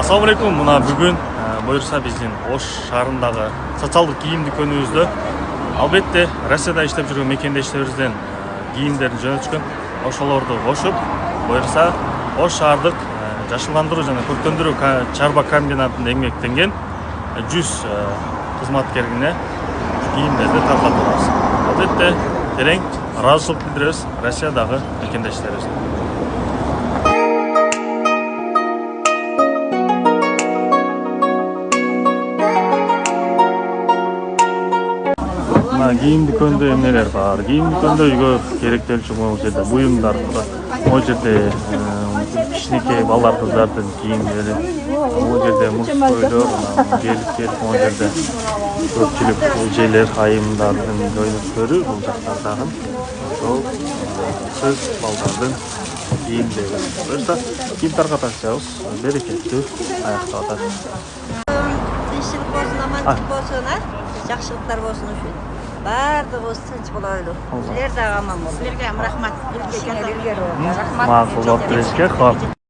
Assalamu alaikum. Мына бүгін бұйырса біздің Ош шаарындагы социалдык кийим дүкөнүбүздө албетте Россияда иштеп жүргөн мекендештерибизден кийимдерин жөнөтүшкөн ошолорду кошуп, бұйырса Ош шаардык жашылдандыруу жана көркөндүрүү чарба комбинатында эмгектенген 100 кызматкерине кийимдерди таркатабыз. Албетте терең ыраазычылык билдиребиз Россиядагы мекендештерибизге. Кийим дүкөндө эмнелер бар? Кийим дүкөндө үйгө керектелчү могул жерде буюмдар, могул жерде кичинекей балдар кыздардын кийимдери, могул жерде мужскойлор, келиптер, могул жерде көпчүлүк эжелер, айымдардын көйнөктөрү, бул жактардагы ошол кыз балдардын кийимдери. Буюрса кийим таркатачыбыз берекеттүү аяктап атат. Тынччылык болсун, аманчылык болсун, жакшылыктар болсун үчүн. Бардыгыбыз тынч болойлу. Силер дагы аман болуңуздар. Силерге рахмат. Макул болуп беришке.